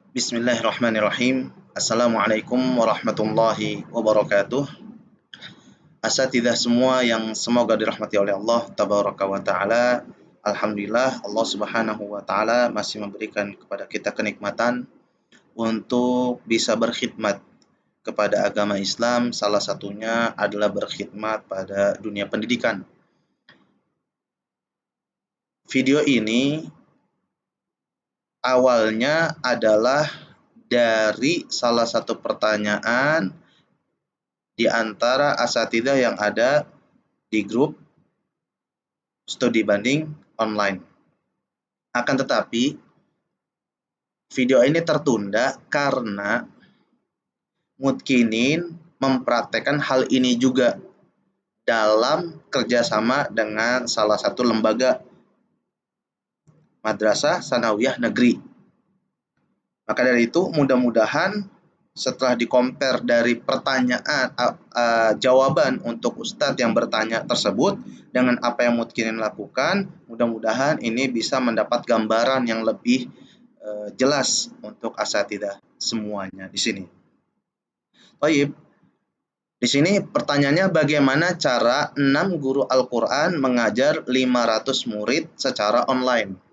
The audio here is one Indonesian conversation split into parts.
Bismillahirrahmanirrahim. Assalamualaikum warahmatullahi wabarakatuh. Asatidzah semua yang semoga dirahmati oleh Allah tabaraka wa taala. Alhamdulillah Allah Subhanahu wa taala masih memberikan kepada kita kenikmatan untuk bisa berkhidmat kepada agama Islam. Salah satunya adalah berkhidmat pada dunia pendidikan. Video ini awalnya adalah dari salah satu pertanyaan di antara asatidzah yang ada di grup studi banding online. Akan tetapi, video ini tertunda karena Mutkinin mempraktekkan hal ini juga dalam kerjasama dengan salah satu lembaga madrasah sanawiyah negeri. Maka dari itu, mudah-mudahan setelah di-compare dari pertanyaan jawaban untuk ustadz yang bertanya tersebut dengan apa yang Mutkinin lakukan, mudah-mudahan ini bisa mendapat gambaran yang lebih jelas untuk asatidzah semuanya di sini. Baik. Di sini pertanyaannya, bagaimana cara 6 guru Al-Qur'an mengajar 500 murid secara online?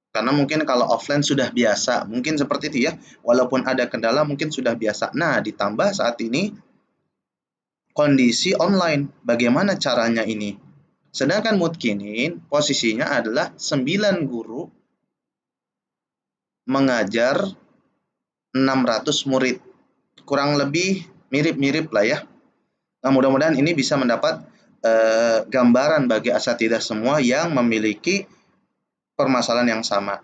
Karena mungkin kalau offline sudah biasa, mungkin seperti itu ya. Walaupun ada kendala mungkin sudah biasa. Nah, ditambah saat ini kondisi online. Bagaimana caranya ini? Sedangkan Mutkinin posisinya adalah 9 guru mengajar 600 murid. Kurang lebih mirip-mirip lah ya. Nah, mudah-mudahan ini bisa mendapat gambaran bagi asatidzah semua yang memiliki permasalahan yang sama.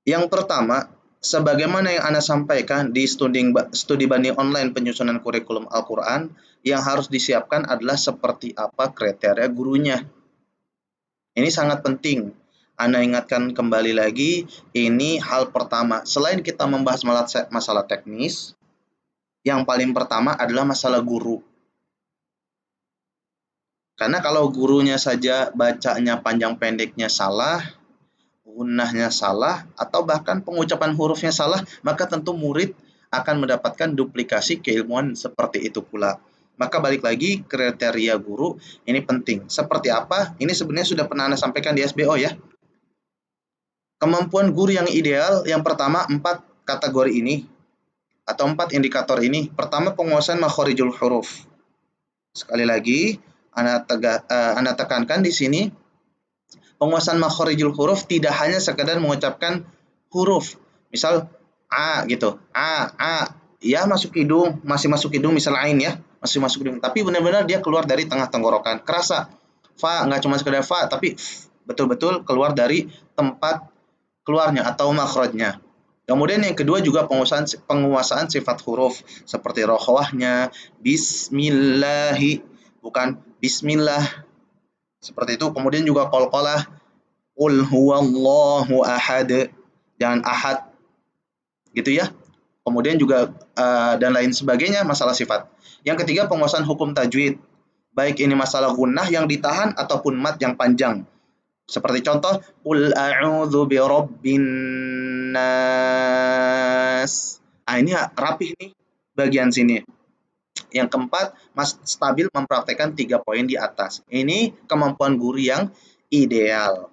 Yang pertama, sebagaimana yang Anda sampaikan di studi banding online penyusunan kurikulum Al-Quran, yang harus disiapkan adalah seperti apa kriteria gurunya. Ini sangat penting. Anda ingatkan kembali lagi, ini hal pertama. Selain kita membahas masalah teknis, yang paling pertama adalah masalah guru. Karena kalau gurunya saja bacanya panjang pendeknya salah, gunnahnya salah, atau bahkan pengucapan hurufnya salah, maka tentu murid akan mendapatkan duplikasi keilmuan seperti itu pula. Maka balik lagi, kriteria guru ini penting. Seperti apa? Ini sebenarnya sudah pernah Anda sampaikan di SBO ya. Kemampuan guru yang ideal, yang pertama 4 kategori ini, atau 4 indikator ini. Pertama, penguasaan makhorijul huruf. Sekali lagi, Anda tekankan di sini, penguasaan makhorijul huruf tidak hanya sekedar mengucapkan huruf. Misal A gitu. A. Ya masuk hidung, masih masuk hidung, misal ain ya, masih masuk hidung. Tapi benar-benar dia keluar dari tengah tenggorokan. Kerasa. Fa nggak cuma sekedar fa, tapi betul-betul keluar dari tempat keluarnya atau makhrajnya. Kemudian yang kedua juga penguasaan sifat huruf seperti rokhawahnya, bismillahi, bukan bismillah. Seperti itu. Kemudian juga qalqalah, qul huwallahu ahad, jangan ahad gitu ya. Kemudian juga dan lain sebagainya masalah sifat. Yang ketiga, penguasaan hukum tajwid, baik ini masalah gunnah yang ditahan ataupun mat yang panjang. Seperti contoh, qul a'udzu birabbin nas. Ini rapih nih bagian sini. Yang keempat, stabil mempraktekkan 3 poin di atas. Ini kemampuan guru yang ideal.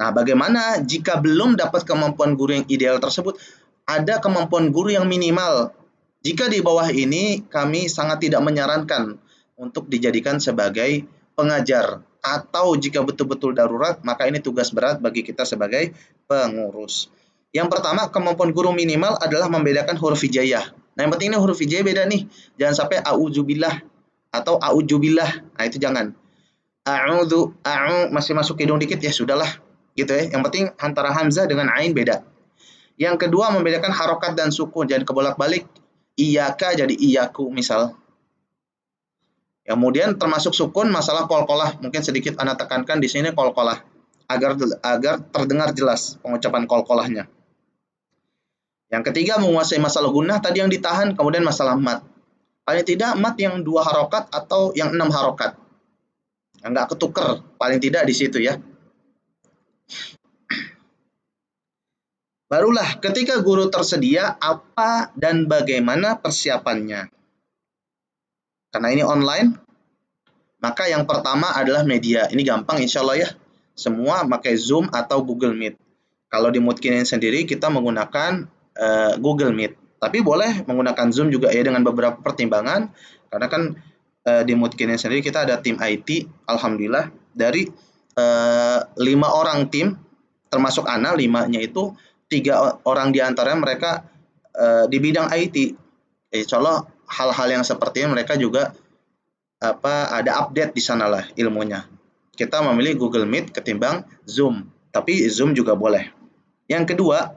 Nah, bagaimana jika belum dapat kemampuan guru yang ideal tersebut? Ada kemampuan guru yang minimal. Jika di bawah ini, kami sangat tidak menyarankan untuk dijadikan sebagai pengajar. Atau jika betul-betul darurat, maka ini tugas berat bagi kita sebagai pengurus. Yang pertama, kemampuan guru minimal adalah membedakan huruf hijaiyah. Nah, yang penting ini huruf hijaiyah beda nih. Jangan sampai a'udzubillah atau a'udzubillah. Nah, itu jangan. A'udzu, masih masuk hidung dikit ya sudahlah. Gitu ya. Yang penting antara hamzah dengan ain beda. Yang kedua, membedakan harokat dan sukun. Jangan kebolak-balik. Iyaka jadi iyaku misal. Kemudian termasuk sukun masalah qalqalah. Mungkin sedikit Anda tekankan di sini qalqalah agar terdengar jelas pengucapan qalqalahnya. Yang ketiga, menguasai masalah gunnah tadi yang ditahan, kemudian masalah mat. Paling tidak mat yang 2 harokat atau yang 6 harokat. Enggak ketuker, paling tidak di situ ya. Barulah ketika guru tersedia, apa dan bagaimana persiapannya. Karena ini online, maka yang pertama adalah media. Ini gampang insya Allah ya. Semua pakai Zoom atau Google Meet. Kalau di Mudkinin sendiri kita menggunakan Google Meet. Tapi boleh menggunakan Zoom juga ya dengan beberapa pertimbangan. Karena kan di Mudkinin sendiri kita ada tim IT. Alhamdulillah dari 5 orang tim, termasuk Ana, 5-nya itu 3 orang di antaranya mereka di bidang IT. Insya Allah hal-hal yang seperti ini mereka juga ada update di sana lah ilmunya. Kita memilih Google Meet ketimbang Zoom, tapi Zoom juga boleh. Yang kedua,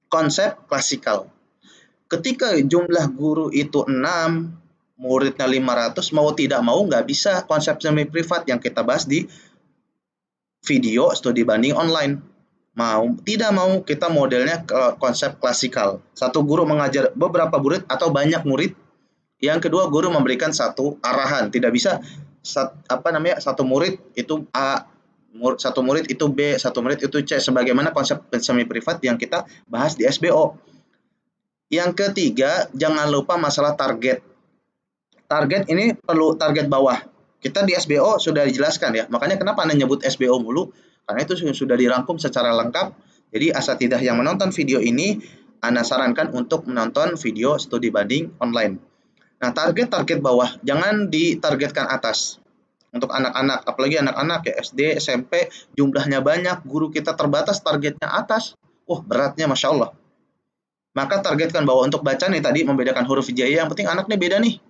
konsep klasikal. Ketika jumlah guru itu 6, muridnya 500, mau tidak mau nggak bisa konsep semi privat yang kita bahas di video studi banding online. Mau tidak mau kita modelnya ke konsep klasikal. Satu guru mengajar beberapa murid atau banyak murid. Yang kedua, guru memberikan satu arahan. Tidak bisa satu murid itu A, satu murid itu B, satu murid itu C, sebagaimana konsep semi privat yang kita bahas di SBO. Yang ketiga, jangan lupa masalah target. Target ini perlu target bawah. Kita di SBO sudah dijelaskan ya. Makanya kenapa Anda nyebut SBO mulu? Karena itu sudah dirangkum secara lengkap. Jadi asatidzah yang menonton video ini, Anda sarankan untuk menonton video studi banding online. Nah, target bawah, jangan ditargetkan atas. Untuk anak-anak, apalagi anak-anak ya SD, SMP, jumlahnya banyak, guru kita terbatas, targetnya atas. Beratnya Masya Allah. Maka targetkan bawah. Untuk baca nih tadi, membedakan huruf hijaiyah, yang penting anak nih beda nih.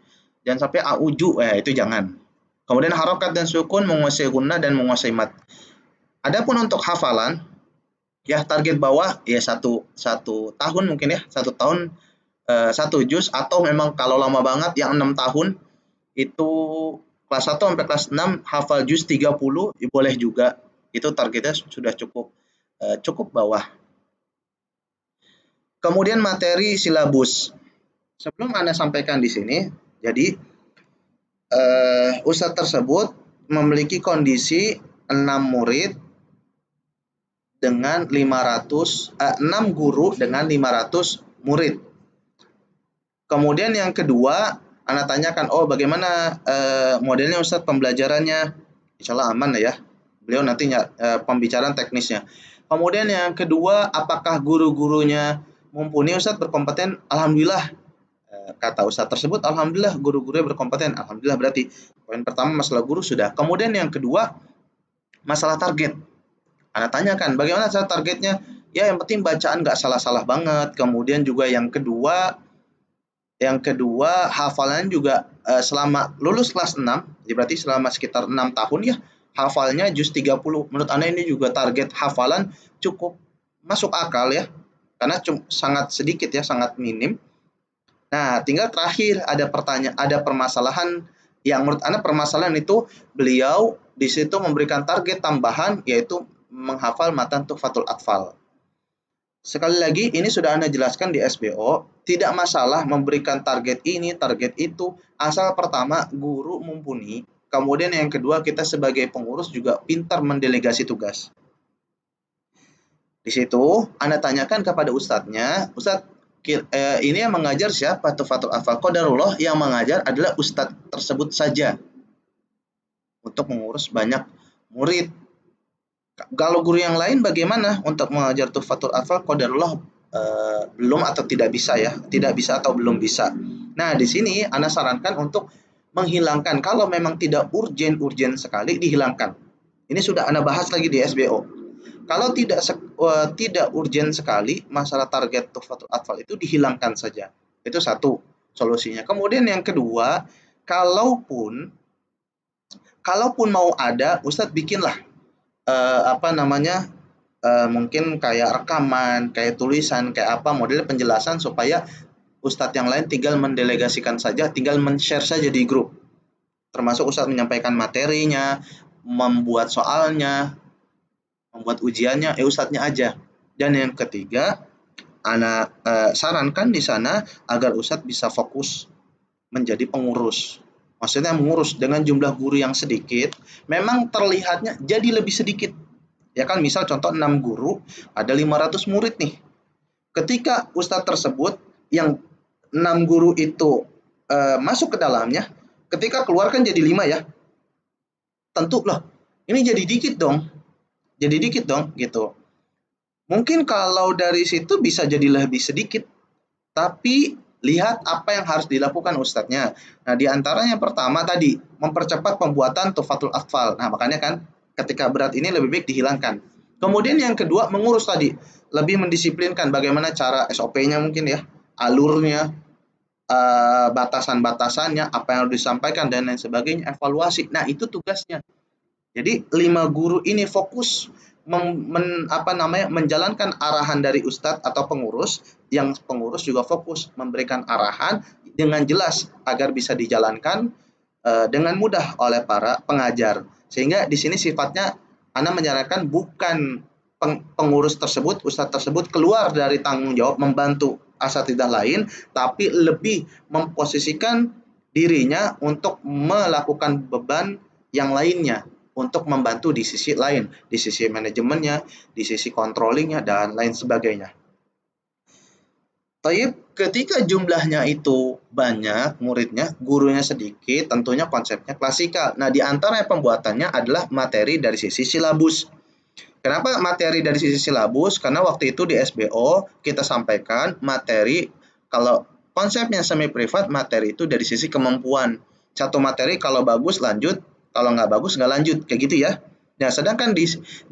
Jangan sampai auju, itu jangan. Kemudian harokat dan sukun, menguasai gunnah dan menguasai mat. Adapun untuk hafalan, ya target bawah, ya satu tahun mungkin ya, 1 tahun 1 juz, atau memang kalau lama banget yang 6 tahun itu kelas 1 sampai kelas 6 hafal juz 30 ya boleh juga. Itu targetnya sudah cukup bawah. Kemudian materi silabus. Sebelum Anda sampaikan di sini, jadi ustadz tersebut memiliki kondisi 6 murid dengan 6 guru dengan 500 murid. Kemudian yang kedua, Anda tanyakan, bagaimana modelnya Ustadz pembelajarannya? Insya Allah aman ya. Beliau nanti pembicaraan teknisnya. Kemudian yang kedua, apakah guru-gurunya mumpuni Ustadz, berkompeten? Alhamdulillah. Kata Ustadz tersebut, alhamdulillah guru-gurunya berkompeten. Alhamdulillah berarti poin pertama masalah guru sudah. Kemudian yang kedua, masalah target. Anda tanyakan, bagaimana cara targetnya? Ya yang penting bacaan nggak salah-salah banget. Kemudian juga yang kedua hafalan juga selama lulus kelas 6, ya berarti selama sekitar 6 tahun ya, hafalnya juz 30. Menurut Anda ini juga target hafalan cukup masuk akal ya, karena sangat sedikit ya, sangat minim. Nah, tinggal terakhir ada permasalahan yang menurut Anda permasalahan itu beliau di situ memberikan target tambahan, yaitu menghafal matan Tuhfatul Atfal. Sekali lagi, ini sudah Anda jelaskan di SBO, tidak masalah memberikan target ini, target itu, asal pertama guru mumpuni, kemudian yang kedua kita sebagai pengurus juga pintar mendelegasi tugas. Di situ Anda tanyakan kepada ustadznya, Ustadz, ini yang mengajar siapa Tuhfatul Atfal? Qadarullah yang mengajar adalah ustadz tersebut saja untuk mengurus banyak murid. Kalau guru yang lain bagaimana untuk mengajar Tuhfatul Atfal? Qadarullah belum atau tidak bisa ya, tidak bisa atau belum bisa. Nah, di sini Anda sarankan untuk menghilangkan, kalau memang tidak urgen sekali dihilangkan. Ini sudah Anda bahas lagi di SBO. Kalau tidak urgen sekali, masalah target Tuhfatul Atfal itu dihilangkan saja. Itu satu solusinya. Kemudian yang kedua, kalaupun mau ada, Ustadz bikinlah mungkin kayak rekaman, kayak tulisan, kayak apa model penjelasan supaya ustadz yang lain tinggal mendelegasikan saja, tinggal men-share saja di grup. Termasuk ustadz menyampaikan materinya, membuat soalnya, membuat ujiannya, ustadznya aja. Dan yang ketiga, Ana sarankan di sana agar ustadz bisa fokus menjadi pengurus. Maksudnya mengurus dengan jumlah guru yang sedikit, memang terlihatnya jadi lebih sedikit. Ya kan, misal contoh 6 guru, ada 500 murid nih. Ketika ustadz tersebut yang 6 guru itu masuk ke dalamnya, ketika keluar kan jadi 5 ya. Tentu loh, ini jadi dikit dong. Jadi dikit dong gitu. Mungkin kalau dari situ bisa jadi lebih sedikit, tapi lihat apa yang harus dilakukan ustadznya. Nah, di antaranya pertama tadi, mempercepat pembuatan tufatul atfal. Nah, makanya kan ketika berat ini lebih baik dihilangkan. Kemudian yang kedua, mengurus tadi, lebih mendisiplinkan bagaimana cara SOP-nya mungkin ya, alurnya, batasan-batasannya, apa yang harus disampaikan dan lain sebagainya, evaluasi. Nah, itu tugasnya. Jadi 5 guru ini fokus menjalankan arahan dari ustadz atau pengurus, yang pengurus juga fokus memberikan arahan dengan jelas agar bisa dijalankan dengan mudah oleh para pengajar. Sehingga di sini sifatnya Ana menyarankan bukan pengurus tersebut, ustadz tersebut keluar dari tanggung jawab membantu asatidzah lain, tapi lebih memposisikan dirinya untuk melakukan beban yang lainnya, untuk membantu di sisi lain, di sisi manajemennya, di sisi controllingnya, dan lain sebagainya. Taib, ketika jumlahnya itu banyak muridnya, gurunya sedikit, tentunya konsepnya klasikal. Nah, di antara pembuatannya adalah materi dari sisi silabus. Kenapa materi dari sisi silabus? Karena waktu itu di SBO kita sampaikan materi, kalau konsepnya semi privat, materi itu dari sisi kemampuan. Satu materi kalau bagus lanjut, kalau nggak bagus nggak lanjut, kayak gitu ya. Nah, sedangkan di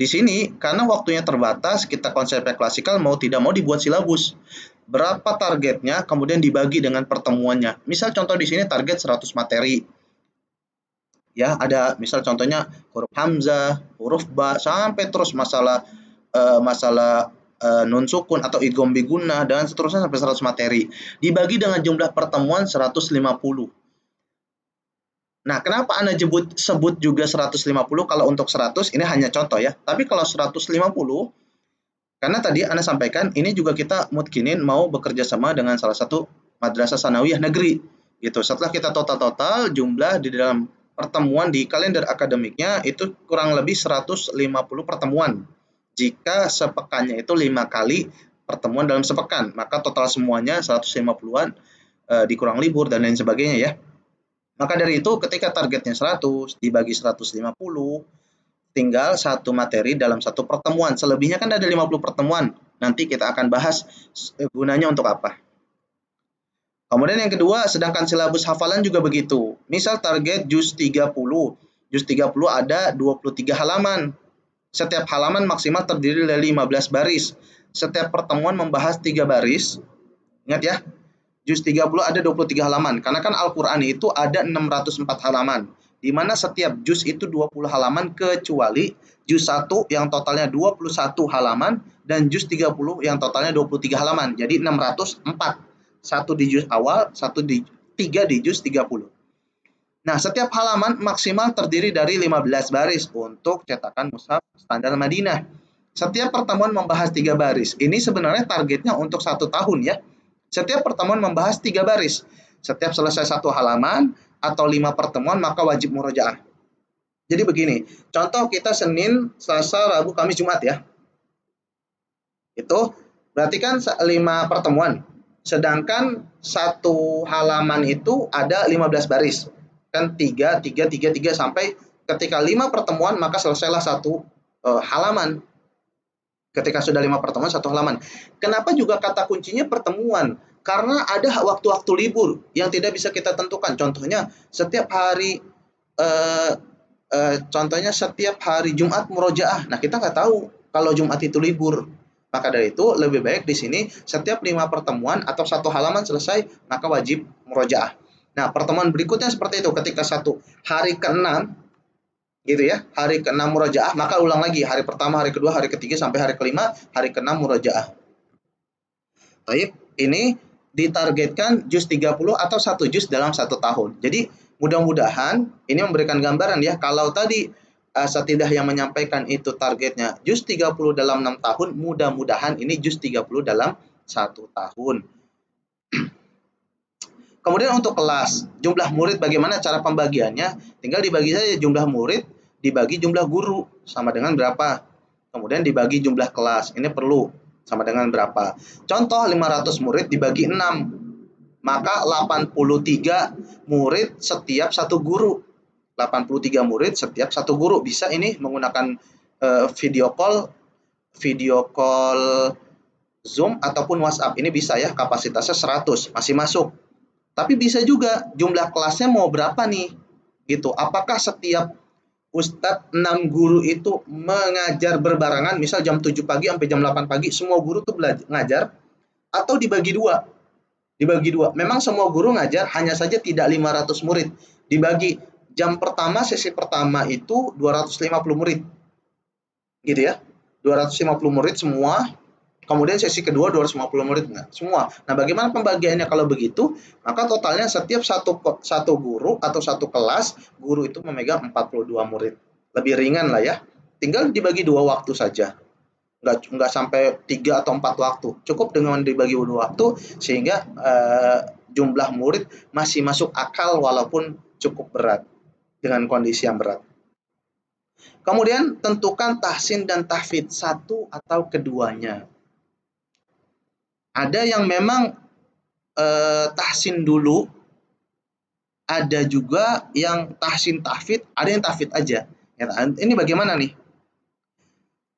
sini karena waktunya terbatas, kita konsepnya klasikal, mau tidak mau dibuat silabus. Berapa targetnya, kemudian dibagi dengan pertemuannya. Misal contoh di sini target 100 materi. Ya, ada misal contohnya huruf hamzah, huruf ba, sampai terus masalah nun sukun atau idgham bigunnah dan seterusnya sampai 100 materi. Dibagi dengan jumlah pertemuan 150. Nah, kenapa Anda sebut juga 150 kalau untuk 100 ini hanya contoh ya. Tapi kalau 150, karena tadi Anda sampaikan ini juga kita mutkinin mau bekerja sama dengan salah satu madrasah sanawiyah negeri gitu. Setelah kita total jumlah di dalam pertemuan di kalender akademiknya itu kurang lebih 150 pertemuan. Jika sepekannya itu 5 kali pertemuan dalam sepekan, maka total semuanya 150-an dikurang libur dan lain sebagainya ya. Maka dari itu ketika targetnya 100 dibagi 150, tinggal satu materi dalam satu pertemuan. Selebihnya kan ada 50 pertemuan. Nanti kita akan bahas gunanya untuk apa. Kemudian yang kedua, sedangkan silabus hafalan juga begitu. Misal target juz 30. Juz 30 ada 23 halaman. Setiap halaman maksimal terdiri dari 15 baris. Setiap pertemuan membahas 3 baris. Ingat ya, juz 30 ada 23 halaman. Karena kan Al-Quran itu ada 604 halaman. Di mana setiap juz itu 20 halaman kecuali juz 1 yang totalnya 21 halaman dan juz 30 yang totalnya 23 halaman. Jadi 604. Satu di juz awal, tiga di juz 30. Nah, setiap halaman maksimal terdiri dari 15 baris untuk cetakan mushaf standar Madinah. Setiap pertemuan membahas 3 baris. Ini sebenarnya targetnya untuk 1 tahun ya. Setiap pertemuan membahas 3 baris. Setiap selesai 1 halaman atau 5 pertemuan maka wajib murojaah. Jadi begini, contoh kita Senin, Selasa, Rabu, Kamis, Jumat ya. Itu berarti kan 5 pertemuan. Sedangkan 1 halaman itu ada 15 baris. Kan 3 sampai ketika 5 pertemuan maka selesailah 1 halaman. Ketika sudah 5 pertemuan 1 halaman. Kenapa juga kata kuncinya pertemuan? Karena ada waktu-waktu libur yang tidak bisa kita tentukan. Contohnya setiap hari setiap hari Jumat murojaah. Nah, kita nggak tahu kalau Jumat itu libur. Maka dari itu lebih baik di sini setiap 5 pertemuan atau 1 halaman selesai maka wajib murojaah. Nah, pertemuan berikutnya seperti itu, ketika 1 hari ke-6 gitu ya, hari ke-6 murojaah, maka ulang lagi hari pertama, hari kedua, hari ketiga sampai hari kelima, hari ke-6 murojaah. Baik, ini ditargetkan juz 30 atau 1 juz dalam 1 tahun. Jadi mudah-mudahan ini memberikan gambaran ya, kalau tadi asatidzah yang menyampaikan itu targetnya juz 30 dalam 6 tahun, mudah-mudahan ini juz 30 dalam 1 tahun. Kemudian untuk kelas, jumlah murid bagaimana cara pembagiannya? Tinggal dibagi saja jumlah murid, dibagi jumlah guru, sama dengan berapa. Kemudian dibagi jumlah kelas, ini perlu Sama dengan berapa? Contoh 500 murid dibagi 6, maka 83 murid setiap satu guru. 83 murid setiap satu guru. Bisa ini menggunakan video call Zoom ataupun WhatsApp. Ini bisa ya, kapasitasnya 100, masih masuk. Tapi bisa juga jumlah kelasnya mau berapa nih? Gitu. Apakah setiap Ustadz 6 guru itu mengajar berbarengan, misal jam 7 pagi sampai jam 8 pagi, semua guru tuh ngajar, atau dibagi dua? Dibagi dua. Memang semua guru ngajar, hanya saja tidak 500 murid. Dibagi jam pertama, sesi pertama itu 250 murid. Gitu ya. 250 murid semua. Kemudian sesi kedua 250 murid semua. Nah, bagaimana pembagiannya kalau begitu? Maka totalnya setiap satu guru atau satu kelas, guru itu memegang 42 murid. Lebih ringan lah ya. Tinggal dibagi dua waktu saja. Nggak sampai 3 atau 4 waktu. Cukup dengan dibagi dua waktu sehingga jumlah murid masih masuk akal walaupun cukup berat dengan kondisi yang berat. Kemudian tentukan tahsin dan tahfidz, satu atau keduanya. Ada yang memang tahsin dulu, ada juga yang tahsin tahfidz, ada yang tahfidz aja. Ya, ini bagaimana nih?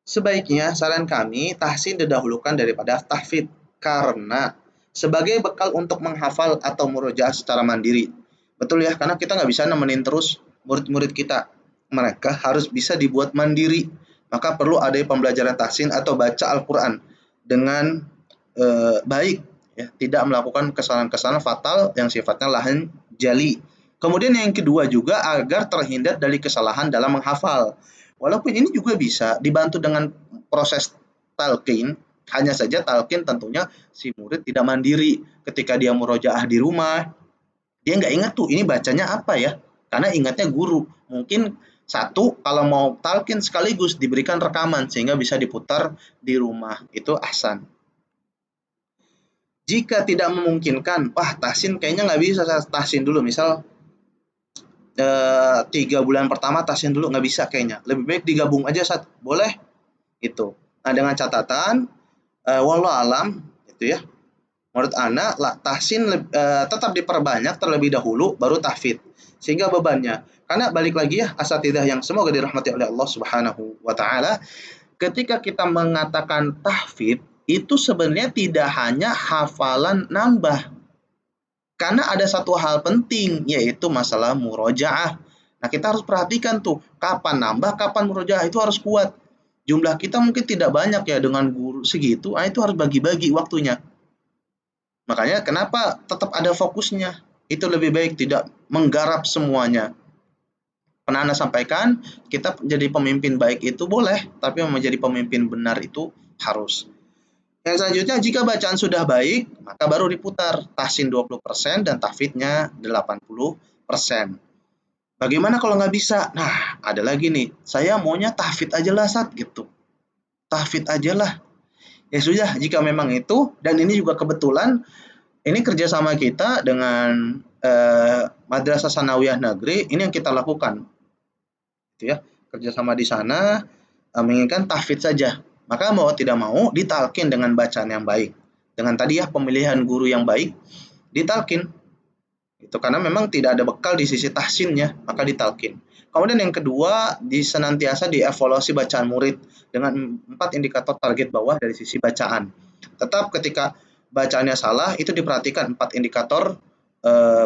Sebaiknya saran kami tahsin didahulukan daripada tahfidz karena sebagai bekal untuk menghafal atau murojaah secara mandiri. Betul ya, karena kita nggak bisa nemenin terus murid-murid kita. Mereka harus bisa dibuat mandiri. Maka perlu ada pembelajaran tahsin atau baca Al-Quran dengan baik, ya, tidak melakukan kesalahan-kesalahan fatal yang sifatnya lahan jali. Kemudian yang kedua juga agar terhindar dari kesalahan dalam menghafal. Walaupun ini juga bisa dibantu dengan proses talqin, hanya saja talqin tentunya si murid tidak mandiri. Ketika dia murojaah di rumah, dia nggak ingat tuh ini bacanya apa ya, karena ingatnya guru. Mungkin satu, kalau mau talqin sekaligus diberikan rekaman sehingga bisa diputar di rumah, itu ahsan. Jika tidak memungkinkan, wah tahsin kayaknya nggak bisa tahsin dulu, misal 3 bulan pertama tahsin dulu nggak bisa kayaknya, lebih baik digabung aja boleh itu. Nah, dengan catatan wallahu alam itu ya, menurut ana tahsin tetap diperbanyak terlebih dahulu baru tahfidz sehingga bebannya, karena balik lagi ya asatidzah yang semoga dirahmati oleh Allah Subhanahu wa taala, ketika kita mengatakan tahfidz itu sebenarnya tidak hanya hafalan nambah, karena ada satu hal penting yaitu masalah murojaah. Nah, kita harus perhatikan tuh kapan nambah, kapan murojaah, itu harus kuat. Jumlah kita mungkin tidak banyak ya dengan guru segitu, itu harus bagi-bagi waktunya. Makanya kenapa tetap ada fokusnya. Itu lebih baik tidak menggarap semuanya. Pernah Anda sampaikan, kita menjadi pemimpin baik itu boleh, tapi menjadi pemimpin benar itu harus. Yang selanjutnya, jika bacaan sudah baik, maka baru diputar tahsin 20% dan tahfidznya 80%. Bagaimana kalau nggak bisa? Nah, ada lagi nih, saya maunya tahfidz aja lah gitu. Tahfidz aja lah. Ya sudah, jika memang itu, dan ini juga kebetulan, ini kerjasama kita dengan Madrasah Sanawiyah Negeri, ini yang kita lakukan. Gitu ya, kerjasama di sana menginginkan tahfidz saja. Maka mau tidak mau ditalkin dengan bacaan yang baik. Dengan tadi ya pemilihan guru yang baik, ditalkin. Itu karena memang tidak ada bekal di sisi tahsinnya, maka ditalkin. Kemudian yang kedua, senantiasa dievaluasi bacaan murid dengan 4 indikator target bawah dari sisi bacaan. Tetap ketika bacaannya salah, itu diperhatikan 4 indikator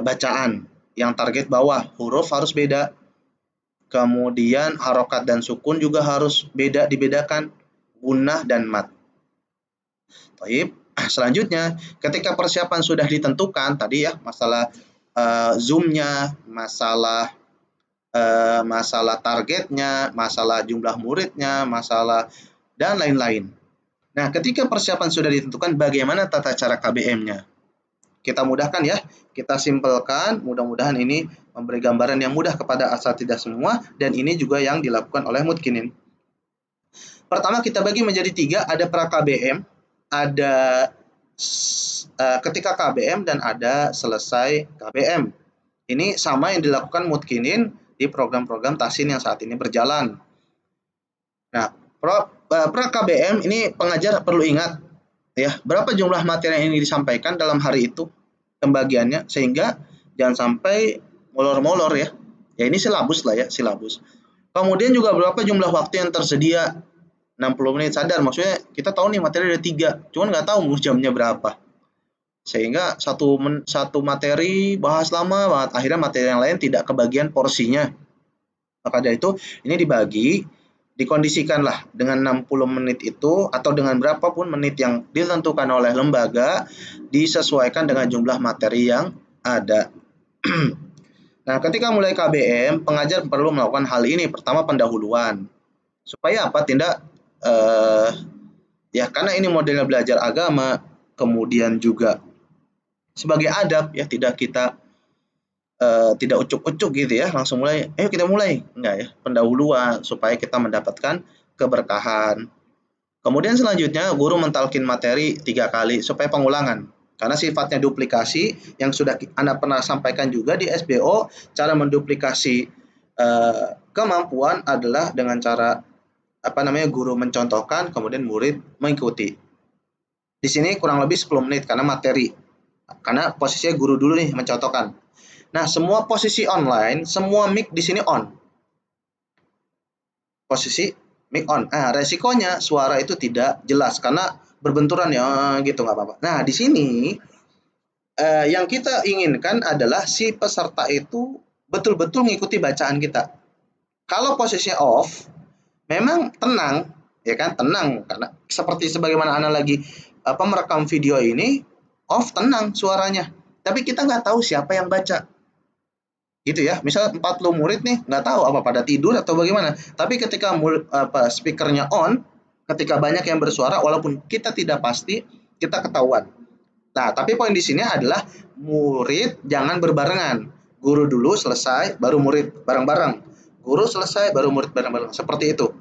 bacaan. Yang target bawah, huruf harus beda. Kemudian harokat dan sukun juga harus dibedakan. Gunnah dan mat. Baik, selanjutnya ketika persiapan sudah ditentukan tadi ya, masalah zoom-nya, masalah targetnya, masalah jumlah muridnya, masalah dan lain-lain. Nah, ketika persiapan sudah ditentukan, bagaimana tata cara KBM-nya? Kita mudahkan ya, kita simpelkan, mudah-mudahan ini memberi gambaran yang mudah kepada asatidzah semua, dan ini juga yang dilakukan oleh Mutkinin. Pertama kita bagi menjadi 3, ada pra KBM, ada ketika KBM, dan ada selesai KBM. Ini sama yang dilakukan Mutkinin di program-program tahsin yang saat ini berjalan. Nah, pra KBM ini pengajar perlu ingat, ya, berapa jumlah materi yang ingin disampaikan dalam hari itu pembagiannya, sehingga jangan sampai molor-molor ya. Ya ini silabus lah ya, silabus. Kemudian juga berapa jumlah waktu yang tersedia, 60 menit, sadar maksudnya kita tahu nih materi ada 3, cuman nggak tahu jamnya berapa. Sehingga satu materi bahas lama banget, akhirnya materi yang lain tidak kebagian porsinya. Maka dari itu ini dibagi, dikondisikanlah dengan 60 menit itu atau dengan berapapun menit yang ditentukan oleh lembaga, disesuaikan dengan jumlah materi yang ada. Nah, ketika mulai KBM, pengajar perlu melakukan hal ini. Pertama, pendahuluan. Supaya apa? Eh, ya karena ini modelnya belajar agama, kemudian juga sebagai adab ya, tidak ucuk-ucuk gitu ya, langsung mulai, ayo kita mulai. Enggak ya, pendahuluan supaya kita mendapatkan keberkahan. Kemudian selanjutnya guru mentalkin materi 3 kali supaya pengulangan. Karena sifatnya duplikasi yang sudah Anda pernah sampaikan juga di SBO, cara menduplikasi kemampuan adalah dengan cara guru mencontohkan kemudian murid mengikuti. Di sini kurang lebih 10 menit karena materi. Karena posisinya guru dulu nih mencontohkan. Nah, semua posisi online, semua mic di sini on. Posisi mic on. Nah, resikonya suara itu tidak jelas karena berbenturan ya gitu, nggak apa-apa. Nah, di sini yang kita inginkan adalah si peserta itu betul-betul mengikuti bacaan kita. Kalau posisinya off, memang tenang, ya kan, tenang karena seperti sebagaimana Ana lagi merekam video ini, off tenang suaranya. Tapi kita nggak tahu siapa yang baca. Gitu ya, misal 40 murid nih, nggak tahu apa pada tidur atau bagaimana. Tapi ketika speakernya on, ketika banyak yang bersuara, walaupun kita tidak pasti, kita ketahuan. Nah, tapi poin di sini adalah murid jangan berbarengan. Guru dulu selesai, baru murid bareng-bareng. Guru selesai, baru murid bareng-bareng. Seperti itu.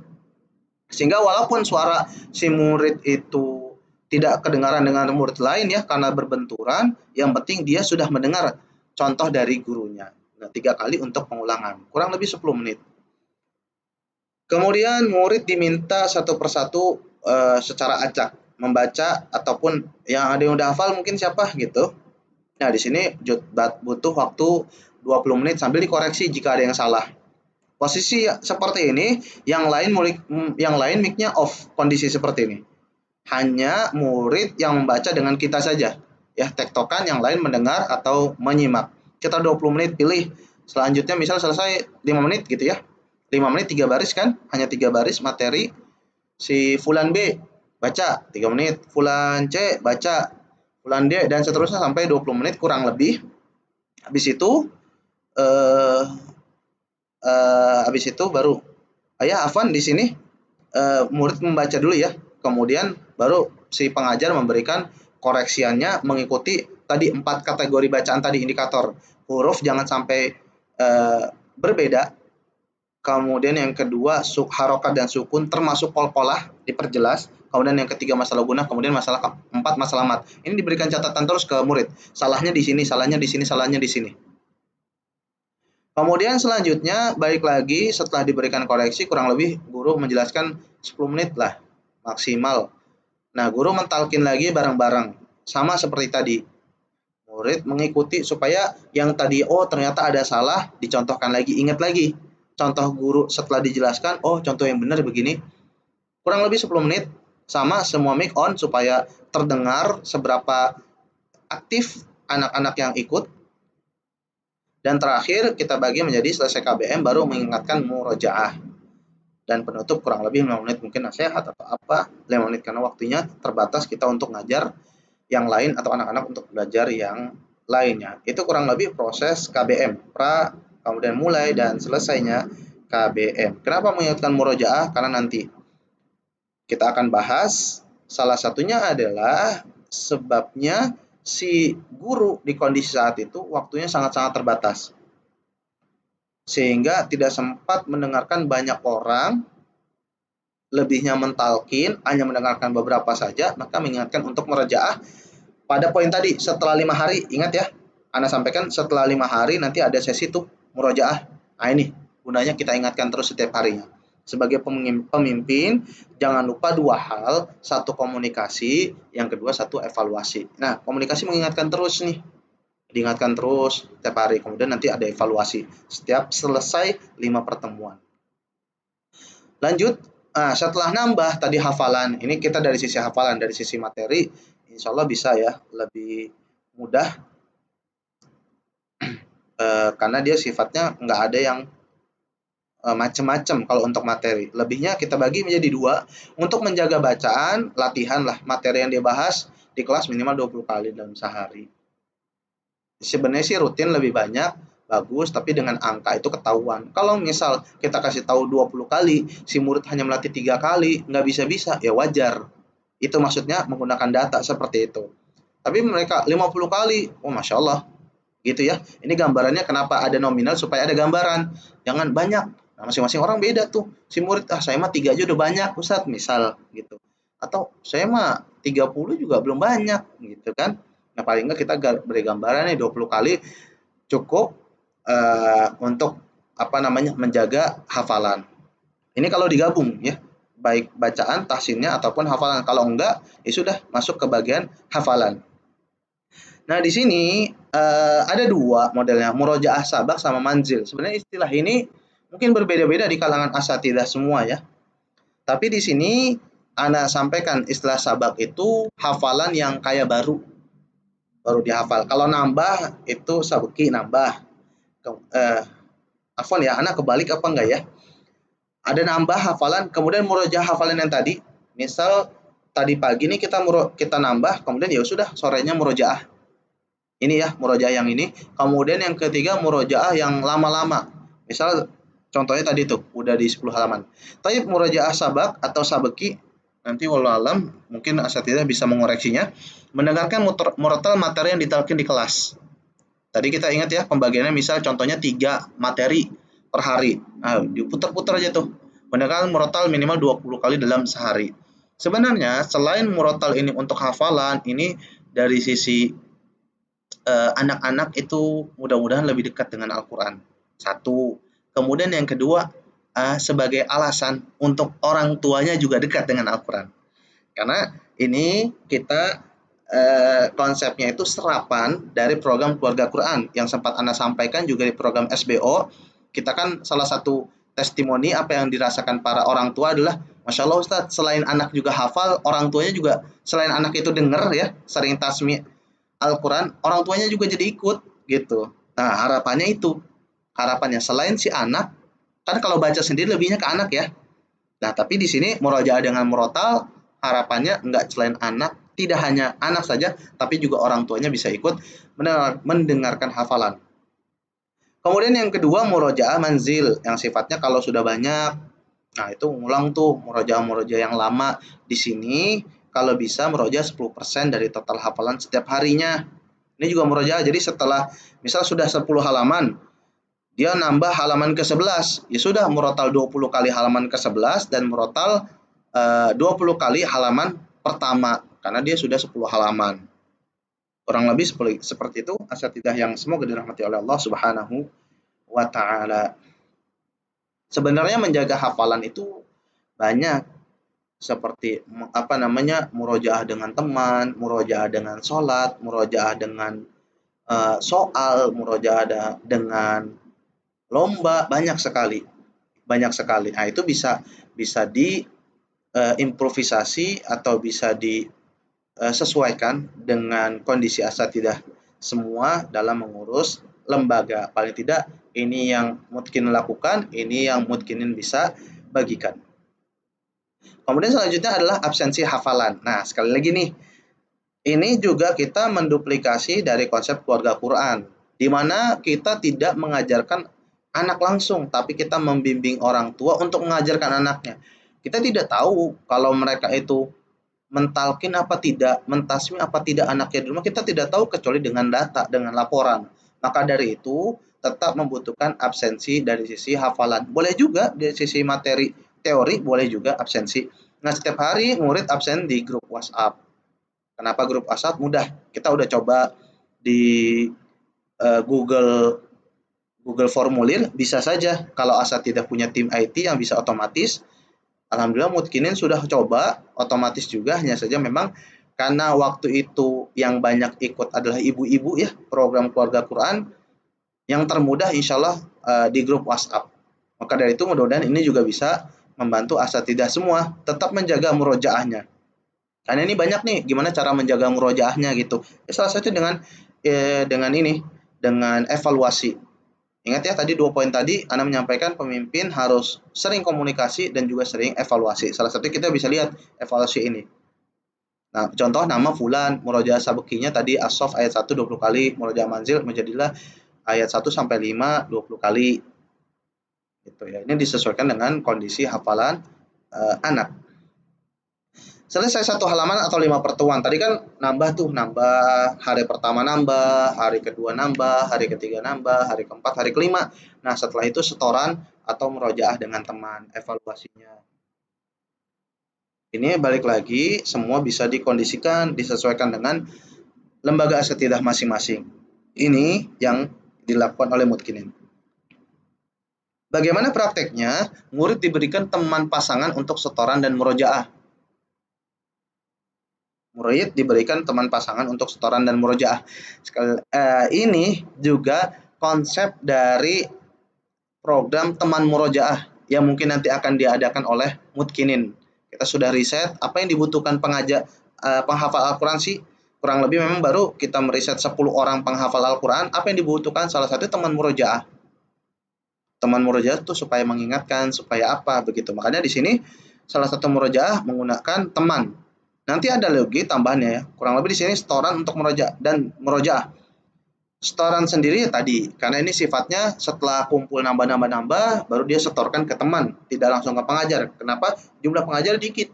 Sehingga walaupun suara si murid itu tidak kedengaran dengan murid lain ya, karena berbenturan, yang penting dia sudah mendengar contoh dari gurunya. Nah, 3 kali untuk pengulangan, kurang lebih 10 menit. Kemudian murid diminta satu persatu secara acak membaca ataupun yang ada yang udah hafal mungkin siapa gitu. Nah, di sini butuh waktu 20 menit sambil dikoreksi jika ada yang salah. Posisi seperti ini, yang lain mic-nya off, kondisi seperti ini. Hanya murid yang membaca dengan kita saja. Ya, tektokan yang lain mendengar atau menyimak. Kita 20 menit pilih. Selanjutnya misal selesai 5 menit gitu ya. 5 menit 3 baris kan? Hanya 3 baris materi. Si Fulan B baca 3 menit, Fulan C baca, Fulan D dan seterusnya sampai 20 menit kurang lebih. Habis itu baru ayah Afwan di sini murid membaca dulu ya. Kemudian baru si pengajar memberikan koreksiannya mengikuti tadi 4 kategori bacaan tadi, indikator huruf jangan sampai berbeda. Kemudian yang kedua harokat dan sukun termasuk qalqalah diperjelas. Kemudian yang ketiga masalah guna, kemudian masalah 4 masalah mat. Ini diberikan catatan terus ke murid. Salahnya di sini, salahnya di sini, salahnya di sini. Kemudian selanjutnya balik lagi setelah diberikan koreksi kurang lebih guru menjelaskan 10 menit lah maksimal. Nah, guru mentalkin lagi bareng-bareng. Sama seperti tadi. Murid mengikuti supaya yang tadi ternyata ada salah dicontohkan lagi, ingat lagi. Contoh guru setelah dijelaskan, contoh yang benar begini. Kurang lebih 10 menit sama semua mic on supaya terdengar seberapa aktif anak-anak yang ikut. Dan terakhir kita bagi menjadi selesai KBM baru mengingatkan murojaah. Dan penutup kurang lebih 5 menit mungkin nasihat atau apa, 5 menit karena waktunya terbatas kita untuk ngajar yang lain atau anak-anak untuk belajar yang lainnya. Itu kurang lebih proses KBM, pra, kemudian mulai dan selesainya KBM. Kenapa mengingatkan murojaah? Karena nanti kita akan bahas salah satunya adalah sebabnya si guru di kondisi saat itu waktunya sangat-sangat terbatas. Sehingga tidak sempat mendengarkan banyak orang, lebihnya mentalkin, hanya mendengarkan beberapa saja, maka mengingatkan untuk merajaah pada poin tadi setelah 5 hari. Ingat ya, Anda sampaikan setelah 5 hari nanti ada sesi tuh murojaah. Nah, ini gunanya kita ingatkan terus setiap harinya. Sebagai pemimpin, jangan lupa dua hal, satu komunikasi, yang kedua satu evaluasi. Nah, komunikasi mengingatkan terus nih, diingatkan terus setiap hari, kemudian nanti ada evaluasi setiap selesai 5 pertemuan. Lanjut, setelah nambah tadi hafalan, ini kita dari sisi hafalan, dari sisi materi, insya Allah bisa ya, lebih mudah, karena dia sifatnya nggak ada yang macam-macam kalau untuk materi. Lebihnya kita bagi menjadi dua, untuk menjaga bacaan, latihan lah materi yang dibahas di kelas minimal 20 kali dalam sehari. Sebenarnya sih rutin lebih banyak, bagus, tapi dengan angka itu ketahuan. Kalau misal kita kasih tahu 20 kali, si murid hanya melatih 3 kali, nggak bisa-bisa, ya wajar. Itu maksudnya menggunakan data seperti itu. Tapi mereka 50 kali, oh Masya Allah, gitu ya. Ini gambarannya kenapa ada nominal supaya ada gambaran. Jangan banyak. Nah, masing-masing orang beda tuh. Si murid, saya mah 3 aja udah banyak, Ustaz, misal gitu. Atau saya mah 30 juga belum banyak, gitu kan. Nah, paling enggak kita beri gambaran nih 20 kali cukup untuk apa namanya menjaga hafalan. Ini kalau digabung ya, baik bacaan, tahsinnya ataupun hafalan. Kalau enggak, ya sudah masuk ke bagian hafalan. Nah, di sini ada dua modelnya, murojaah sabak sama manzil. Sebenarnya istilah ini mungkin berbeda-beda di kalangan asatidzah semua ya. Tapi di sini Ana sampaikan istilah sabak itu hafalan yang kayak baru dihafal. Kalau nambah itu sabki nambah. Afwan ya, Ana kebalik apa enggak ya? Ada nambah hafalan, kemudian murojaah hafalan yang tadi. Misal tadi pagi nih kita nambah, kemudian ya sudah sorenya murojaah. Ini ya murojaah yang ini. Kemudian yang ketiga murojaah yang lama-lama. Misal contohnya tadi tuh udah di 10 halaman. Tapi murojaah sabak atau sabeki, nanti walau alam mungkin asatidzah bisa mengoreksinya. Mendengarkan murotal materi yang ditalkin di kelas. Tadi kita ingat ya pembagiannya, misal contohnya 3 materi per hari. Nah, diputar-putar aja tuh. Mendengarkan murotal minimal 20 kali dalam sehari. Sebenarnya selain murotal ini untuk hafalan, ini dari sisi anak-anak itu mudah-mudahan lebih dekat dengan Al-Quran. Satu. Kemudian yang kedua, sebagai alasan untuk orang tuanya juga dekat dengan Al-Quran. Karena ini kita konsepnya itu serapan dari program keluarga Quran yang sempat Anda sampaikan juga di program SBO. Kita kan salah satu testimoni apa yang dirasakan para orang tua adalah, Masya Allah Ustadz, selain anak juga hafal, orang tuanya juga, selain anak itu dengar ya, sering tasmi Al-Quran, orang tuanya juga jadi ikut gitu. Nah, harapannya itu. Harapannya selain si anak, kan kalau baca sendiri lebihnya ke anak ya. Nah, tapi di sini murojaah dengan murotal, harapannya enggak selain anak, tidak hanya anak saja, tapi juga orang tuanya bisa ikut mendengarkan hafalan. Kemudian yang kedua murojaah manzil, yang sifatnya kalau sudah banyak, nah itu ngulang tuh murojaah-murojaah yang lama. Di sini kalau bisa murojaah 10% dari total hafalan setiap harinya. Ini juga murojaah, jadi setelah misal sudah 10 halaman, dia nambah halaman ke-11, ya sudah murotal 20 kali halaman ke-11 dan murotal 20 kali halaman pertama, karena dia sudah 10 halaman. Kurang lebih seperti itu asatidzah yang semoga dirahmati oleh Allah Subhanahu wa taala. Sebenarnya menjaga hafalan itu banyak, seperti apa namanya, murojaah dengan teman, murojaah dengan sholat, murojaah dengan soal, murojaah dengan lomba, banyak sekali, banyak sekali. Nah, itu bisa diimprovisasi atau bisa disesuaikan dengan kondisi asatidzah semua dalam mengurus lembaga. Paling tidak ini yang mungkin lakukan, ini yang mungkin bisa bagikan. Kemudian selanjutnya adalah absensi hafalan. Nah, sekali lagi nih, ini juga kita menduplikasi dari konsep keluarga Quran, di mana kita tidak mengajarkan anak langsung, tapi kita membimbing orang tua untuk mengajarkan anaknya. Kita tidak tahu kalau mereka itu mentalkin apa tidak, mentasmi apa tidak anaknya di rumah, kita tidak tahu kecuali dengan data, dengan laporan. Maka dari itu, tetap membutuhkan absensi dari sisi hafalan. Boleh juga dari sisi materi teori, boleh juga absensi. Nah, setiap hari murid absen di grup WhatsApp. Kenapa grup WhatsApp? Mudah. Kita udah coba di Google Google Formulir bisa saja. Kalau asatidah punya tim IT yang bisa otomatis, alhamdulillah Mutkinin sudah coba otomatis juga, hanya saja memang karena waktu itu yang banyak ikut adalah ibu-ibu ya, program keluarga Quran, yang termudah insya Allah di grup WhatsApp. Maka dari itu mudah-mudahan ini juga bisa membantu asatidah semua tetap menjaga murojaahnya. Karena ini banyak nih, gimana cara menjaga murojaahnya gitu. Ya, salah satu dengan evaluasi. Ingat ya tadi 2 poin tadi, Anda menyampaikan pemimpin harus sering komunikasi dan juga sering evaluasi. Salah satu kita bisa lihat evaluasi ini. Nah, contoh nama fulan, murojaah sabekinya tadi as-soff ayat 1 20 kali, murojaah manzil menjadilah ayat 1 sampai 5 20 kali. Gitu ya. Ini disesuaikan dengan kondisi hafalan anak. Selesai satu halaman atau 5 pertemuan. Tadi kan nambah hari pertama nambah, hari kedua nambah, hari ketiga nambah, hari keempat, hari kelima. Nah, setelah itu setoran atau murojaah dengan teman, evaluasinya. Ini balik lagi, semua bisa dikondisikan, disesuaikan dengan lembaga asatidah masing-masing. Ini yang dilakukan oleh Mutkinin. Bagaimana prakteknya? Murid diberikan teman pasangan untuk setoran dan murojaah. Murid diberikan teman pasangan untuk setoran dan murojaah. Ini juga konsep dari program teman murojaah yang mungkin nanti akan diadakan oleh Mutkinin. Kita sudah riset apa yang dibutuhkan penghafal Al-Quran sih. Kurang lebih memang baru kita meriset 10 orang penghafal Al-Quran. Apa yang dibutuhkan? Salah satu teman murojaah. Teman murojaah itu supaya mengingatkan, supaya apa begitu. Makanya di sini salah satu murojaah menggunakan teman. Nanti ada lagi tambahannya ya. Kurang lebih di sini setoran untuk murojaah dan murojaah. Setoran sendiri ya tadi, karena ini sifatnya setelah kumpul nambah baru dia setorkan ke teman, tidak langsung ke pengajar. Kenapa? Jumlah pengajar dikit.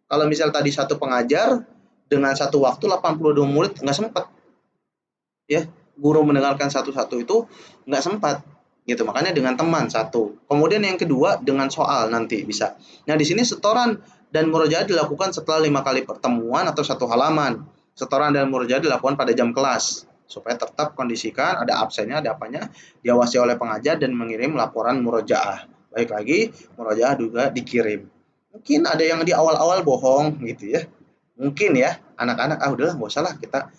Kalau misal tadi satu pengajar dengan satu waktu 82 murid nggak sempat. Ya, guru mendengarkan satu-satu itu nggak sempat. Gitu, makanya dengan teman satu. Kemudian yang kedua dengan soal nanti bisa. Nah, di sini setoran dan murojaah dilakukan setelah 5 kali pertemuan atau satu halaman. Setoran dan murojaah dilakukan pada jam kelas supaya tetap kondisikan, ada absennya, ada apanya, diawasi oleh pengajar dan mengirim laporan murojaah. Baik lagi, murojaah juga dikirim. Mungkin ada yang di awal-awal bohong gitu ya. Mungkin ya, anak-anak udahlah nggak usah lah kita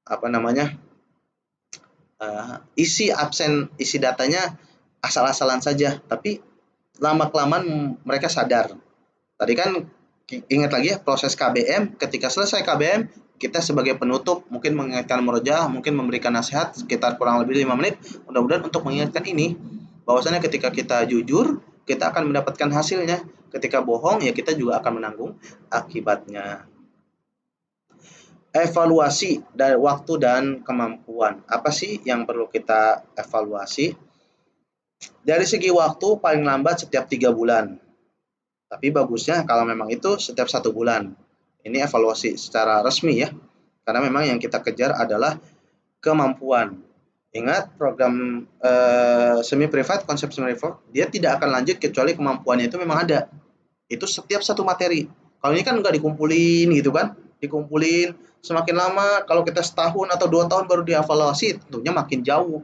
apa namanya isi datanya asal-asalan saja, tapi lama-kelamaan mereka sadar. Tadi kan ingat lagi ya proses KBM, ketika selesai KBM kita sebagai penutup mungkin mengingatkan murojaah, mungkin memberikan nasihat sekitar kurang lebih 5 menit, mudah-mudahan untuk mengingatkan ini bahwasanya ketika kita jujur kita akan mendapatkan hasilnya, ketika bohong ya kita juga akan menanggung akibatnya. Evaluasi dari waktu dan kemampuan. Apa sih yang perlu kita evaluasi? Dari segi waktu paling lambat setiap 3 bulan. Tapi bagusnya kalau memang itu setiap 1 bulan. Ini evaluasi secara resmi ya. Karena memang yang kita kejar adalah kemampuan. Ingat program semi privat, konsep semi privat, dia tidak akan lanjut kecuali kemampuannya itu memang ada. Itu setiap satu materi. Kalau ini kan nggak dikumpulin gitu kan, dikumpulin semakin lama. Kalau kita setahun atau 2 tahun baru dievaluasi, tentunya makin jauh.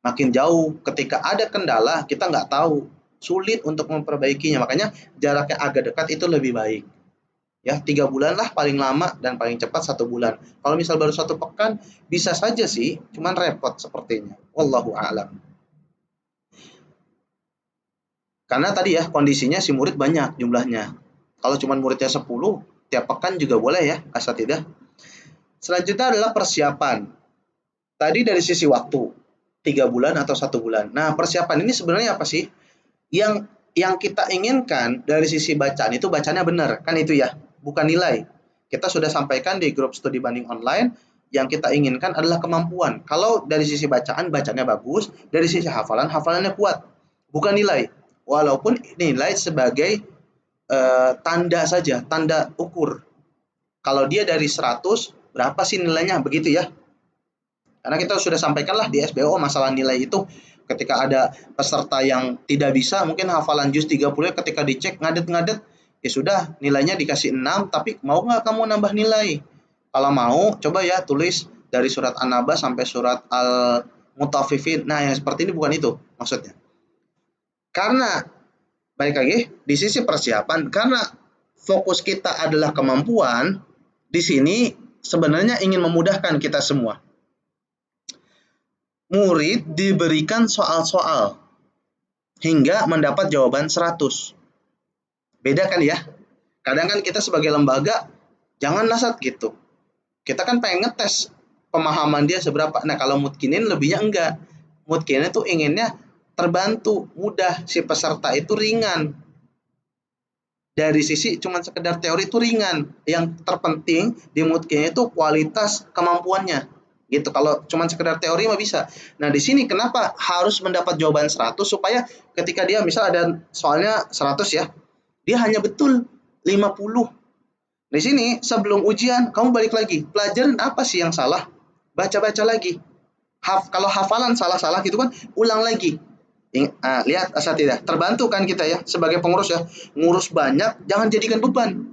Makin jauh. Ketika ada kendala, kita nggak tahu, sulit untuk memperbaikinya. Makanya jaraknya agak dekat itu lebih baik. Ya, 3 bulan lah paling lama dan paling cepat 1 bulan. Kalau misal baru 1 pekan, bisa saja sih, cuman repot sepertinya. Wallahu a'lam. Karena tadi ya kondisinya si murid banyak jumlahnya. Kalau cuma muridnya 10, tiap pekan juga boleh ya, asatidah. Selanjutnya adalah persiapan. Tadi dari sisi waktu, 3 bulan atau 1 bulan. Nah, persiapan ini sebenarnya apa sih? Yang kita inginkan dari sisi bacaan itu bacanya benar, kan itu ya, bukan nilai. Kita sudah sampaikan di grup studi banding online, yang kita inginkan adalah kemampuan. Kalau dari sisi bacaan, bacanya bagus, dari sisi hafalan, hafalannya kuat, bukan nilai. Walaupun nilai sebagai tanda saja, tanda ukur. Kalau dia dari 100, berapa sih nilainya? Begitu ya. Karena kita sudah sampaikanlah di SBO masalah nilai itu. Ketika ada peserta yang tidak bisa, mungkin hafalan juz 30 ketika dicek ngadet-ngadet, ya sudah nilainya dikasih 6, tapi mau nggak kamu nambah nilai? Kalau mau, coba ya tulis dari surat An-Naba sampai surat mutaffifin. Nah, yang seperti ini bukan itu maksudnya. Karena balik lagi di sisi persiapan, karena fokus kita adalah kemampuan, di sini sebenarnya ingin memudahkan kita semua. Murid diberikan soal-soal hingga mendapat jawaban 100. Beda kan ya? Kadang kan kita sebagai lembaga janganlah Sat gitu. Kita kan pengen ngetes pemahaman dia seberapa. Nah, kalau Mutkinin lebihnya enggak. Mutkinin itu inginnya terbantu, mudah, si peserta itu ringan. Dari sisi cuman sekedar teori itu ringan. Yang terpenting di Mutkinin itu kualitas kemampuannya. Gitu. Kalau cuman sekedar teori mah bisa. Nah, di sini kenapa harus mendapat jawaban 100 supaya ketika dia misal ada soalnya 100 ya, dia hanya betul 50. Di sini sebelum ujian kamu balik lagi, pelajaran apa sih yang salah? Baca-baca lagi. Kalau hafalan salah-salah gitu kan, ulang lagi. Lihat asatidah, terbantu kan kita ya sebagai pengurus ya. Ngurus banyak, jangan jadikan beban.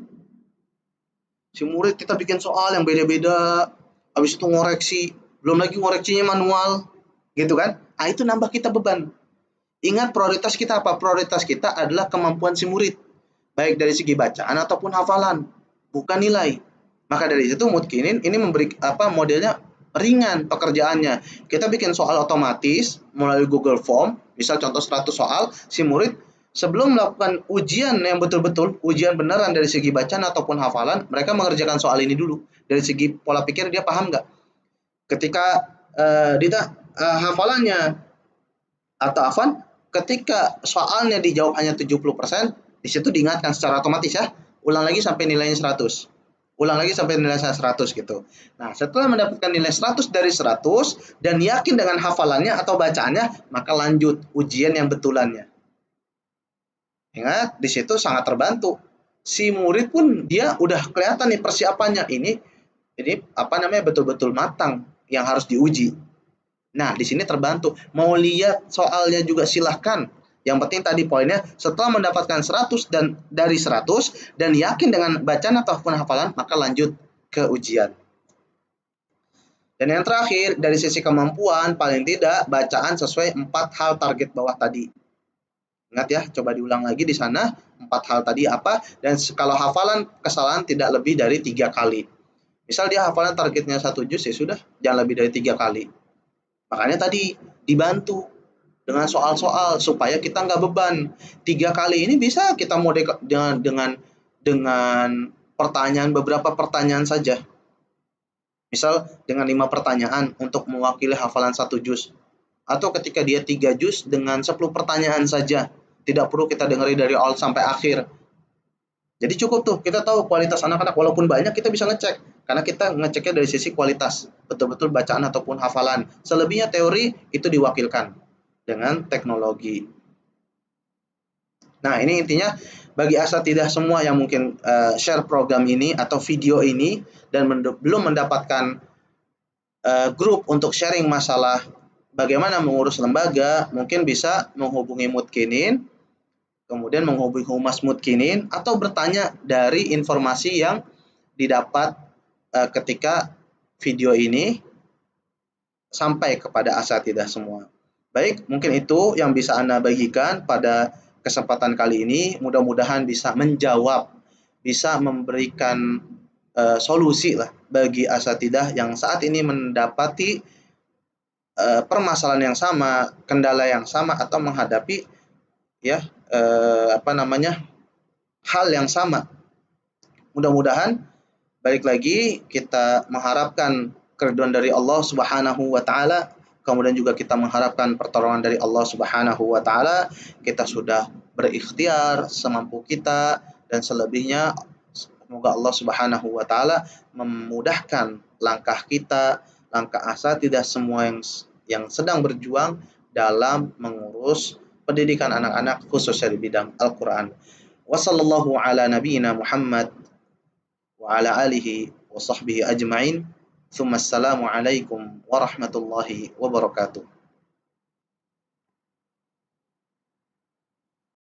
Si murid kita bikin soal yang beda-beda, habis itu ngoreksi, belum lagi ngoreksinya manual, gitu kan? Itu nambah kita beban. Ingat prioritas kita apa? Prioritas kita adalah kemampuan si murid, baik dari segi bacaan ataupun hafalan, bukan nilai. Maka dari itu Mutkinin ini memberi modelnya ringan pekerjaannya. Kita bikin soal otomatis melalui Google Form, misal contoh 100 soal, si murid sebelum melakukan ujian yang betul-betul ujian beneran dari segi bacaan ataupun hafalan, mereka mengerjakan soal ini dulu. Dari segi pola pikir dia paham nggak? Ketika hafalannya atau afan, ketika soalnya dijawab hanya 70%, di situ diingatkan secara otomatis ya, ulang lagi sampai nilainya 100. Ulang lagi sampai nilai 100 gitu. Nah, setelah mendapatkan nilai 100 dari 100 dan yakin dengan hafalannya atau bacaannya, maka lanjut ujian yang betulannya. Ingat, di situ sangat terbantu. Si murid pun dia udah kelihatan nih persiapannya ini betul-betul matang yang harus diuji. Nah, di sini terbantu. Mau lihat soalnya juga silahkan. Yang penting tadi poinnya, setelah mendapatkan 100 dan dari 100 dan yakin dengan bacaan ataupun hafalan, maka lanjut ke ujian. Dan yang terakhir, dari sisi kemampuan, paling tidak bacaan sesuai 4 hal target bawah tadi. Ingat ya, coba diulang lagi di sana, 4 hal tadi apa, dan kalau hafalan kesalahan tidak lebih dari 3 kali. Misal dia hafalan targetnya 1 juz, ya sudah, jangan lebih dari 3 kali. Makanya tadi dibantu dengan soal-soal supaya kita nggak beban. 3 kali ini bisa kita model dengan pertanyaan, beberapa pertanyaan saja. Misal dengan 5 pertanyaan untuk mewakili hafalan 1 juz. Atau ketika dia 3 juz dengan 10 pertanyaan saja. Tidak perlu kita dengerin dari awal sampai akhir. Jadi cukup tuh, kita tahu kualitas anak-anak, walaupun banyak kita bisa ngecek. Karena kita ngeceknya dari sisi kualitas, betul-betul bacaan ataupun hafalan. Selebihnya teori itu diwakilkan dengan teknologi. Nah, ini intinya bagi asatidah semua yang mungkin share program ini atau video ini dan belum mendapatkan grup untuk sharing masalah bagaimana mengurus lembaga, mungkin bisa menghubungi Mutkinin, kemudian menghubungi Humas Mutkinin, atau bertanya dari informasi yang didapat ketika video ini sampai kepada asatidah semua. Baik, mungkin itu yang bisa Anda bagikan pada kesempatan kali ini. Mudah-mudahan bisa menjawab, bisa memberikan solusi lah bagi asatidah yang saat ini mendapati permasalahan yang sama, kendala yang sama, atau menghadapi ya hal yang sama. Mudah-mudahan balik lagi kita mengharapkan keridhaan dari Allah Subhanahu wa taala, kemudian juga kita mengharapkan pertolongan dari Allah Subhanahu wa taala. Kita sudah berikhtiar semampu kita dan selebihnya semoga Allah Subhanahu wa taala memudahkan langkah kita, langkah asatidah semua yang sedang berjuang dalam mengurus pendidikan anak-anak khususnya di bidang Al-Qur'an. Wassallallahu ala nabiyyina Muhammad wa ala alihi wa sahbihi ajma'in. Tsumma assalamu alaikum warahmatullahi wabarakatuh.